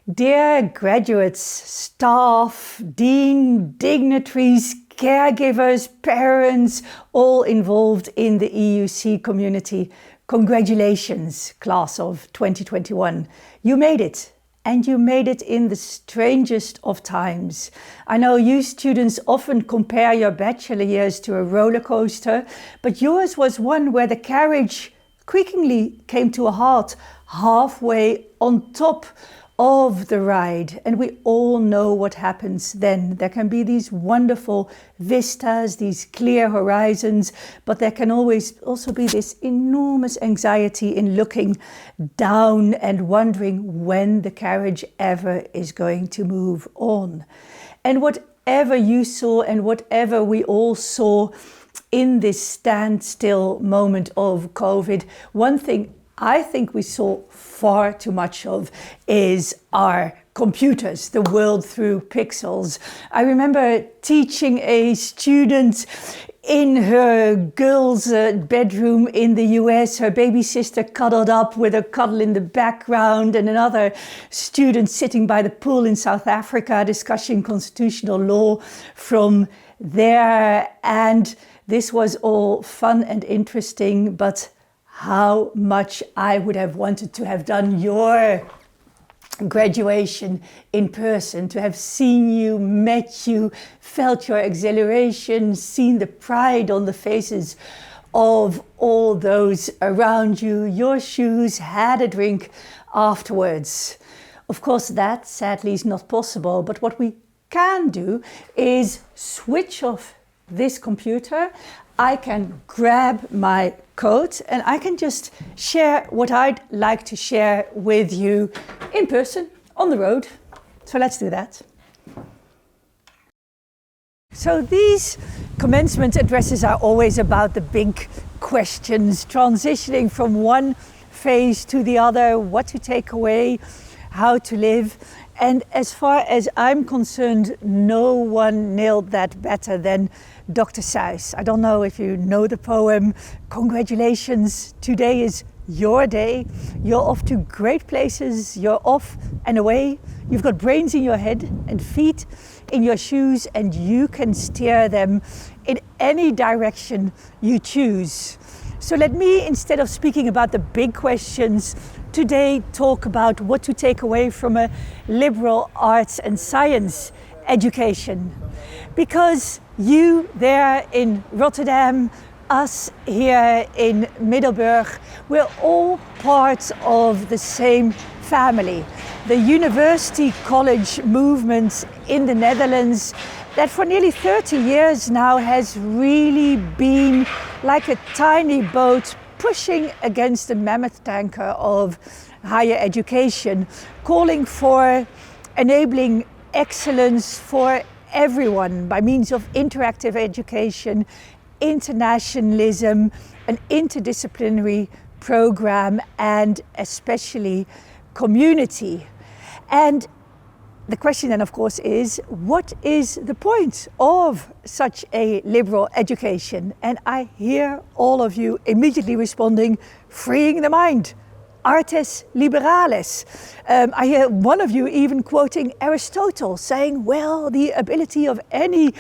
Dear graduates, staff, dean, dignitaries, caregivers, parents, all involved in the EUC community, congratulations, class of 2021. You made it, and you made it in the strangest of times. I know you students often compare your bachelor years to a roller coaster, but yours was one where the carriage creakingly came to a halt halfway on top of the ride, and we all know what happens then. There can be these wonderful vistas, these clear horizons, but there can always also be this enormous anxiety in looking down and wondering when the carriage ever is going to move on. And whatever you saw and whatever we all saw in this standstill moment of COVID, one thing I think we saw far too much of is our computers, the world through pixels. I remember teaching a student in her girl's bedroom in the US, her baby sister cuddled up with a cuddle in the background, and another student sitting by the pool in South Africa discussing constitutional law from there. And this was all fun and interesting, but how much I would have wanted to have done your graduation in person, to have seen you, met you, felt your exhilaration, seen the pride on the faces of all those around you, your shoes, had a drink afterwards. Of course, that sadly is not possible, but what we can do is switch off this computer. I can grab my coat and I can just share what I'd like to share with you in person, on the road. So let's do that. So these commencement addresses are always about the big questions, transitioning from one phase to the other, what to take away, how to live. And as far as I'm concerned, no one nailed that better than Dr. Seuss. I don't know if you know the poem. Congratulations, today is your day. You're off to great places. You're off and away. You've got brains in your head and feet in your shoes, and you can steer them in any direction you choose. So let me, instead of speaking about the big questions, today talk about what to take away from a liberal arts and science education. Because you there in Rotterdam, us here in Middelburg, we're all part of the same family. The university college movement in the Netherlands that for nearly 30 years now has really been like a tiny boat pushing against the mammoth tanker of higher education, calling for enabling excellence for everyone by means of interactive education, internationalism, an interdisciplinary program, and especially community. And the question then, of course, is what is the point of such a liberal education? And I hear all of you immediately responding, freeing the mind. Artes liberales. I hear one of you even quoting Aristotle, saying, well, the ability of any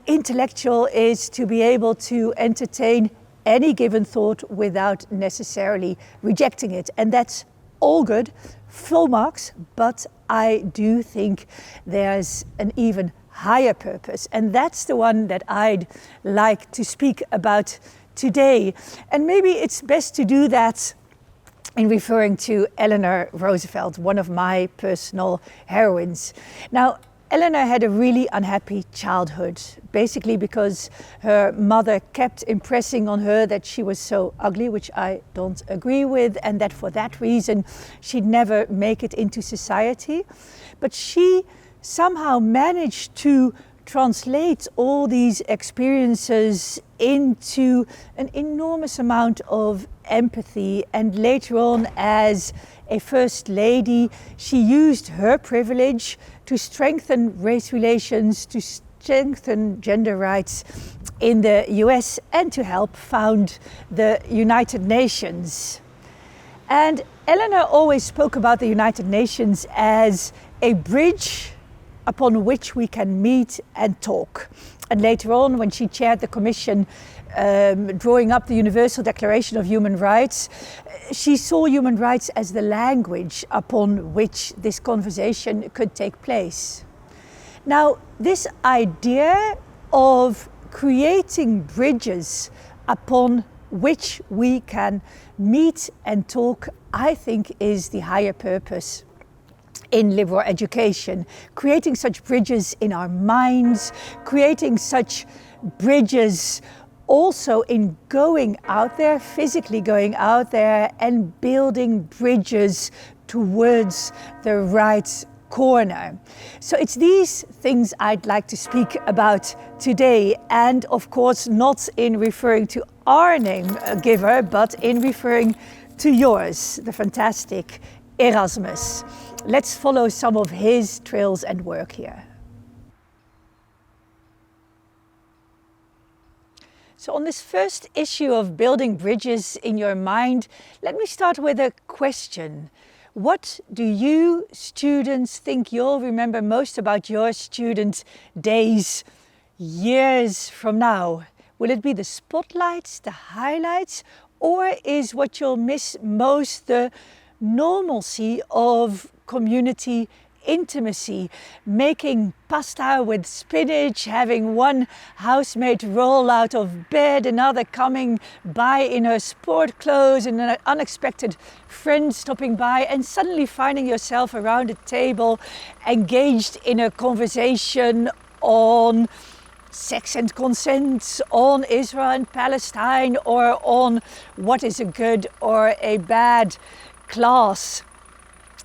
intellectual is to be able to entertain any given thought without necessarily rejecting it. And that's all good, full marks, but I do think there's an even higher purpose. And that's the one that I'd like to speak about today. And maybe it's best to do that in referring to Eleanor Roosevelt, one of my personal heroines. Now, Eleanor had a really unhappy childhood, basically because her mother kept impressing on her that she was so ugly, which I don't agree with, and that for that reason she'd never make it into society. But she somehow managed to translate all these experiences into an enormous amount of empathy, and later on as a first lady she used her privilege to strengthen race relations, to strengthen gender rights in the US, and to help found the United Nations. And Eleanor always spoke about the United Nations as a bridge upon which we can meet and talk. And later on, when she chaired the commission drawing up the Universal Declaration of Human Rights, she saw human rights as the language upon which this conversation could take place. Now, this idea of creating bridges upon which we can meet and talk, I think, is the higher purpose in liberal education. Creating such bridges in our minds, creating such bridges also in going out there, physically going out there and building bridges towards the right corner. So it's these things I'd like to speak about today, and of course not in referring to our name giver, but in referring to yours, the fantastic Erasmus. Let's follow some of his trails and work here. So on this first issue of building bridges in your mind, let me start with a question. What do you students think you'll remember most about your student days years from now? Will it be the spotlights, the highlights, or is what you'll miss most the normalcy of community intimacy, making pasta with spinach, having one housemate roll out of bed, another coming by in her sport clothes, and an unexpected friend stopping by, and suddenly finding yourself around a table engaged in a conversation on sex and consent, on Israel and Palestine, or on what is a good or a bad class.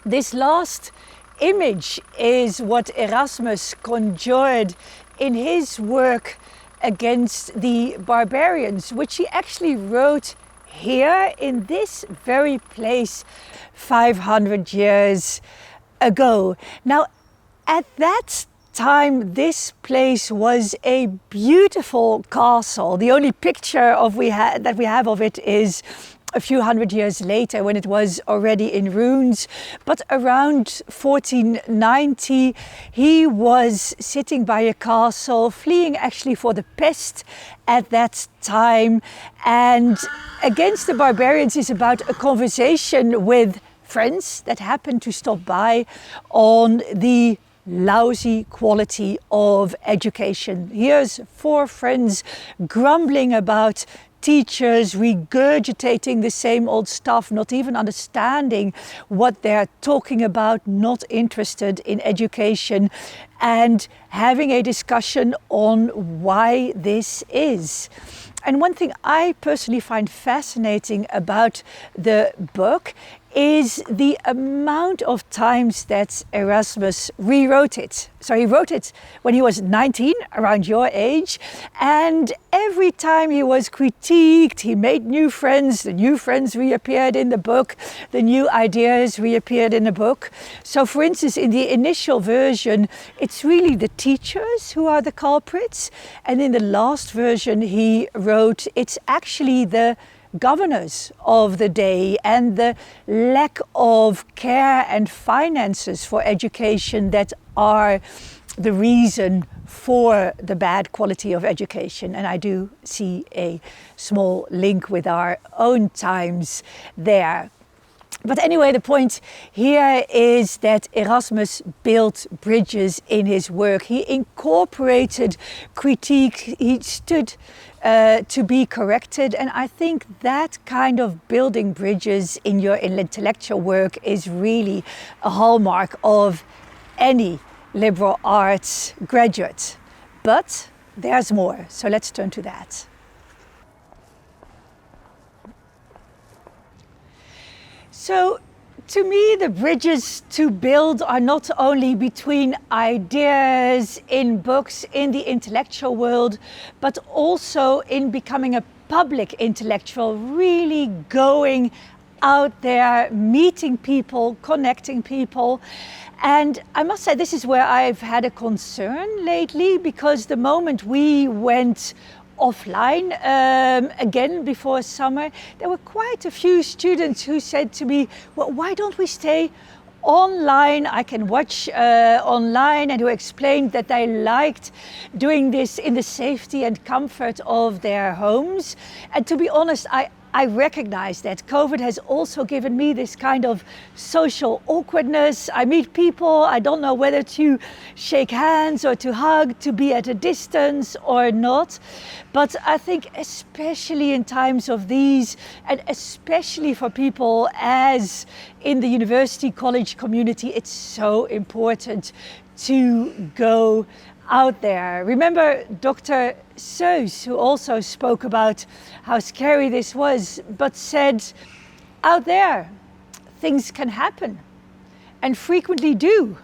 This last image is what Erasmus conjured in his work against the barbarians, which he actually wrote here in this very place 500 years ago. Now, at that time, this place was a beautiful castle. The only picture that we have of it is a few hundred years later, when it was already in ruins. But around 1490, he was sitting by a castle, fleeing actually for the pest at that time. And against the barbarians is about a conversation with friends that happened to stop by on the lousy quality of education. Here's 4 friends grumbling about teachers regurgitating the same old stuff, not even understanding what they're talking about, not interested in education, and having a discussion on why this is. And one thing I personally find fascinating about the book is the amount of times that Erasmus rewrote it. So he wrote it when he was 19, around your age, and every time he was critiqued, he made new friends, the new friends reappeared in the book, the new ideas reappeared in the book. So for instance, in the initial version, it's really the teachers who are the culprits, and in the last version he wrote, it's actually the governors of the day and the lack of care and finances for education that are the reason for the bad quality of education. And I do see a small link with our own times there. But anyway, the point here is that Erasmus built bridges in his work. He incorporated critique. He stood to be corrected. And I think that kind of building bridges in your intellectual work is really a hallmark of any liberal arts graduate. But there's more. So let's turn to that. So to me, the bridges to build are not only between ideas in books, in the intellectual world, but also in becoming a public intellectual, really going out there, meeting people, connecting people. And I must say, this is where I've had a concern lately, because the moment we went offline again before summer, there were quite a few students who said to me, well, why don't we stay online? I can watch online, and who explained that they liked doing this in the safety and comfort of their homes. And to be honest, I recognize that COVID has also given me this kind of social awkwardness. I meet people, I don't know whether to shake hands or to hug, to be at a distance or not. But I think especially in times of these, and especially for people as in the university college community, it's so important to go out there. Remember Dr. Seuss, who also spoke about how scary this was, but said, out there, things can happen, and frequently do,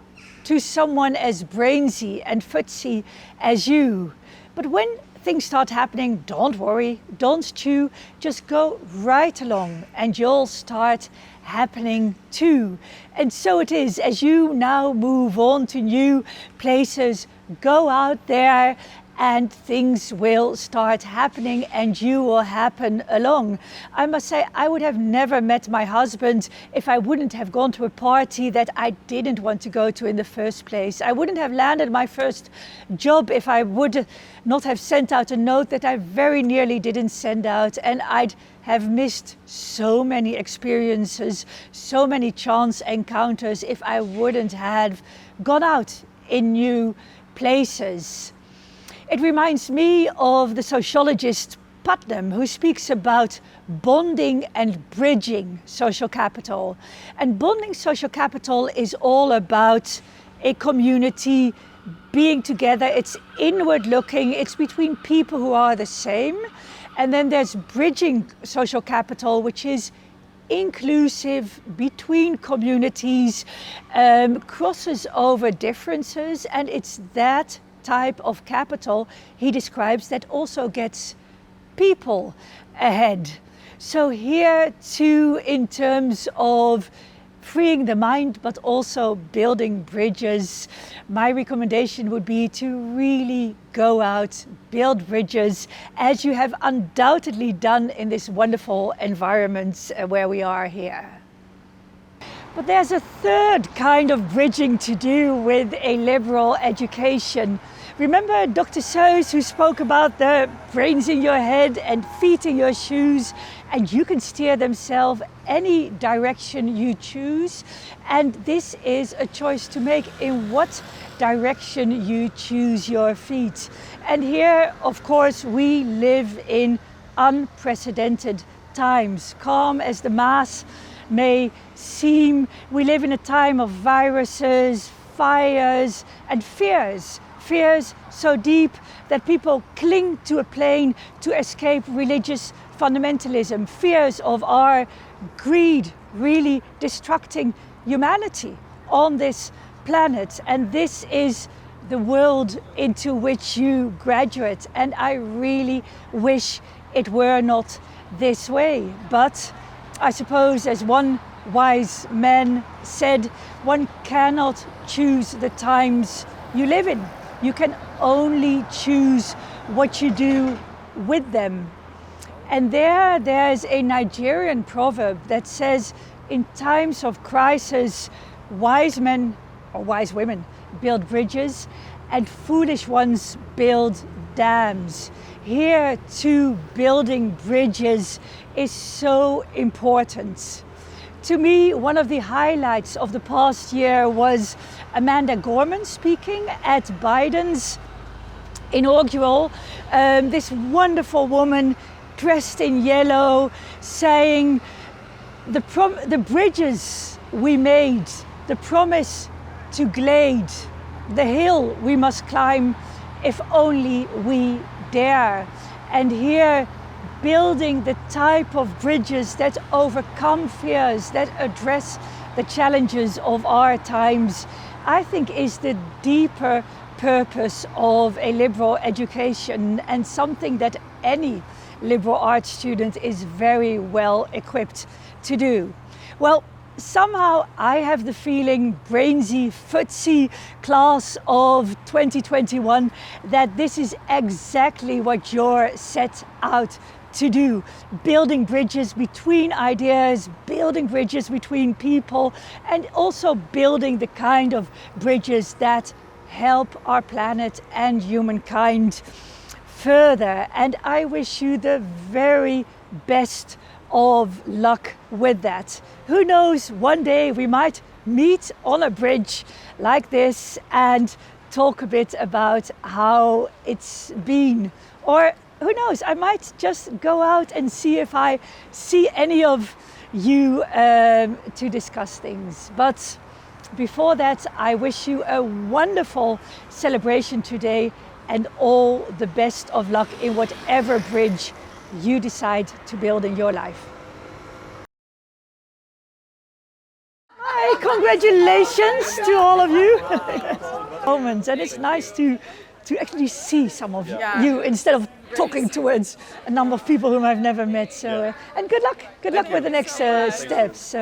to someone as brainsy and footsy as you. But when things start happening, don't worry, don't chew, just go right along and you'll start happening too. And so it is, as you now move on to new places, go out there and things will start happening and you will happen along. I must say, I would have never met my husband if I wouldn't have gone to a party that I didn't want to go to in the first place. I wouldn't have landed my first job if I would not have sent out a note that I very nearly didn't send out, and I'd have missed so many experiences, so many chance encounters if I wouldn't have gone out in new places. It reminds me of the sociologist Putnam, who speaks about bonding and bridging social capital. And bonding social capital is all about a community being together. It's inward looking, it's between people who are the same. And then there's bridging social capital, which is inclusive between communities, crosses over differences, and it's that type of capital he describes that also gets people ahead. So here too, in terms of freeing the mind but also building bridges, my recommendation would be to really go out, build bridges, as you have undoubtedly done in this wonderful environment where we are here. But there's a third kind of bridging to do with a liberal education. Remember Dr. Seuss, who spoke about the brains in your head and feet in your shoes, and you can steer themselves any direction you choose. And this is a choice to make in what direction you choose your feet. And here, of course, we live in unprecedented times. Calm as the Maas may seem, we live in a time of viruses, fires, and fears. Fears so deep that people cling to a plane to escape religious fundamentalism. Fears of our greed really destructing humanity on this planet. And this is the world into which you graduate. And I really wish it were not this way. But I suppose, as one wise man said, one cannot choose the times you live in. You can only choose what you do with them. And there's a Nigerian proverb that says, in times of crisis, wise men or wise women build bridges and foolish ones build dams. Here too, building bridges is so important. To me, one of the highlights of the past year was Amanda Gorman speaking at Biden's inaugural. This wonderful woman dressed in yellow, saying the bridges we made, the promise to glade, the hill we must climb if only we dare. And here, building the type of bridges that overcome fears, that address the challenges of our times, I think is the deeper purpose of a liberal education, and something that any liberal arts student is very well equipped to do. Well, somehow I have the feeling, brainsy, footsy class of 2021, that this is exactly what you're set out to do. Building bridges between ideas, building bridges between people, and also building the kind of bridges that help our planet and humankind further. And I wish you the very best of luck with that. Who knows, one day we might meet on a bridge like this and talk a bit about how it's been. Or who knows, I might just go out and see if I see any of you to discuss things. But before that, I wish you a wonderful celebration today and all the best of luck in whatever bridge you decide to build in your life. Hi, congratulations to all of you. Moments, and it's nice to actually see some of you instead of talking towards a number of people whom I've never met. So, and good luck with the next steps. So.